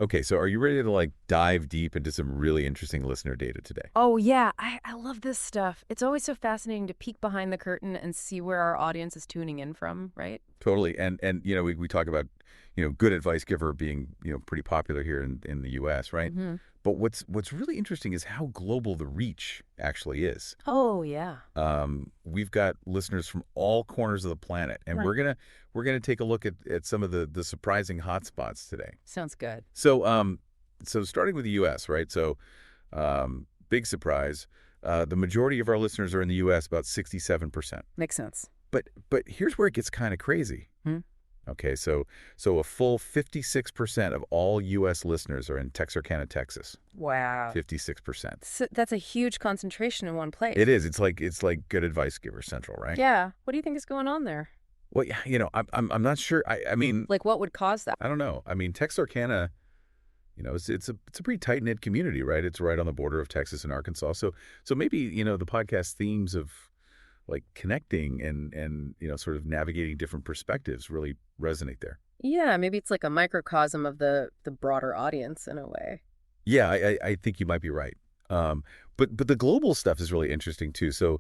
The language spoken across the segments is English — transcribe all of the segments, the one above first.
Okay, so are you ready to like dive deep into some really interesting listener data today? Oh, yeah. I love this stuff. It's always so fascinating to peek behind the curtain and see where our audience is tuning in from, right? Totally. And we talk about, good advice giver being, pretty popular here in the US, right? Hmm. But what's really interesting is how global the reach actually is. Oh, yeah. We've got listeners from all corners of the planet, and Right. we're gonna take a look at some of the surprising hotspots today. Sounds good. So starting with the US, right? So big surprise. The majority of our listeners are in the US, about 67%. Makes sense. But here's where it gets kind of crazy. Hmm? Okay, so a full 56% of all U.S. listeners are in Texarkana, Texas. Wow. 56%. So that's a huge concentration in one place. It is. It's like Good Advice Giver Central, right? Yeah. What do you think is going on there? Well, yeah, I'm not sure. I mean, Like, what would cause that? I don't know. I mean, Texarkana, it's a pretty tight knit community, right? It's right on the border of Texas and Arkansas. So maybe the podcast themes of like connecting and sort of navigating different perspectives really resonate there. Yeah, maybe it's like a microcosm of the broader audience in a way. Yeah, I think you might be right. But the global stuff is really interesting too. So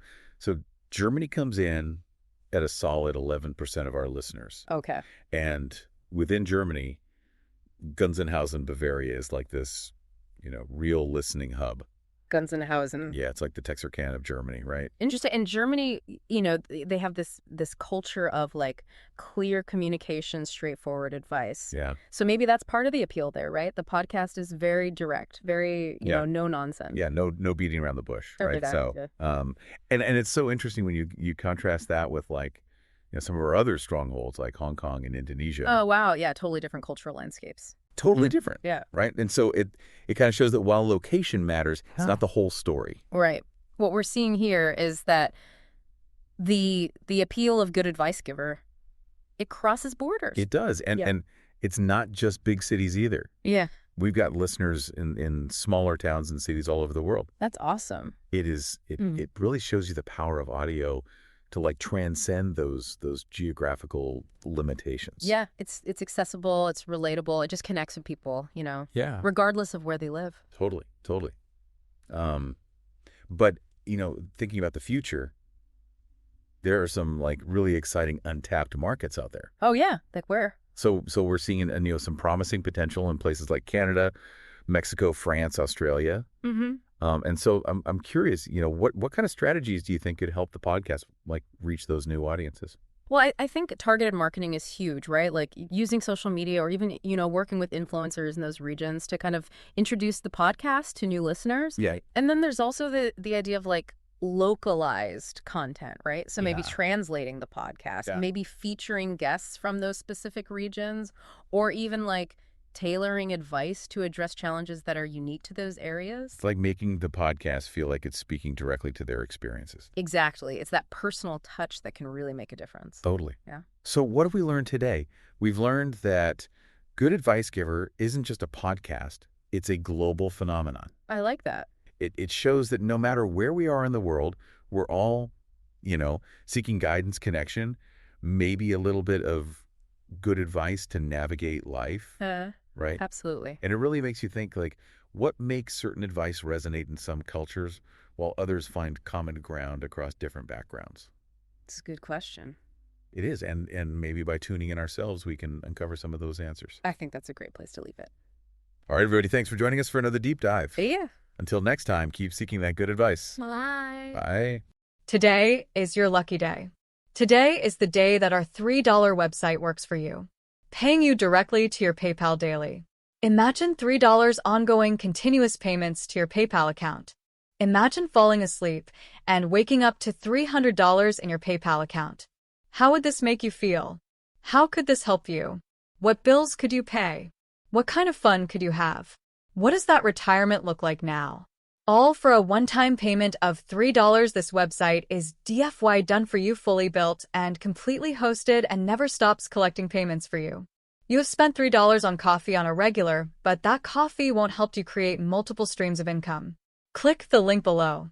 Germany comes in at a solid 11% of our listeners, Okay. and within Germany, Gunzenhausen, Bavaria is like this, real listening hub. Gunzenhausen. Yeah, it's like the Texarkana of Germany, right? Interesting. In Germany, they have this culture of like clear communication, straightforward advice. Yeah, So maybe that's part of the appeal there, right? The podcast is very direct, very, yeah, no nonsense. yeah. No beating around the bush, Or right? that, So, yeah. and it's so interesting when you contrast that with like, some of our other strongholds like Hong Kong and Indonesia. Oh, wow. Yeah, totally different cultural landscapes. Totally different, Yeah. right? And so it kind of shows that while location matters, it's Huh. not the whole story. Right. What we're seeing here is that the appeal of Good Advice Giver, it crosses borders. It does, Yeah. and it's not just big cities either. Yeah, We've got listeners in smaller towns and cities all over the world. that's awesome. It really shows you the power of audio to like transcend those geographical limitations. Yeah, it's accessible, it's relatable, it just connects with people, Yeah. regardless of where they live. Totally. Um, but thinking about the future, there are some like really exciting untapped markets out there. Oh yeah, like where? So we're seeing some promising potential in places like Canada, Mexico, France, Australia. Mm-hmm. And so I'm curious, what kind of strategies do you think could help the podcast like reach those new audiences? Well, I think targeted marketing is huge, right? Like using social media or even, working with influencers in those regions to kind of introduce the podcast to new listeners. Yeah. And then there's also the idea of like localized content, right? So maybe Yeah. translating the podcast, Yeah. maybe featuring guests from those specific regions, or even like tailoring advice to address challenges that are unique to those areas. It's like making the podcast feel like it's speaking directly to their experiences. Exactly. It's that personal touch that can really make a difference. Totally. Yeah. So what have we learned today? We've learned that Good Advice Giver isn't just a podcast, it's a global phenomenon. I like that. It shows that no matter where we are in the world, we're all, seeking guidance, connection, maybe a little bit of good advice to navigate life, right? Absolutely. And it really makes you think, like, what makes certain advice resonate in some cultures while others find common ground across different backgrounds? It's a good question. It is. And maybe by tuning in ourselves, we can uncover some of those answers. I think that's a great place to leave it. All right, everybody. Thanks for joining us for another deep dive. Yeah. Until next time, keep seeking that good advice. Bye. Bye. Today is your lucky day. Today is the day that our $3 website works for you, paying you directly to your PayPal daily. Imagine $3 ongoing continuous payments to your PayPal account. Imagine falling asleep and waking up to $300 in your PayPal account. How would this make you feel? How could this help you? What bills could you pay? What kind of fun could you have? What does that retirement look like now? All for a one-time payment of $3. This website is DFY done for you, fully built and completely hosted, and never stops collecting payments for you. You have spent $3 on coffee on a regular, but that coffee won't help you create multiple streams of income. Click the link below.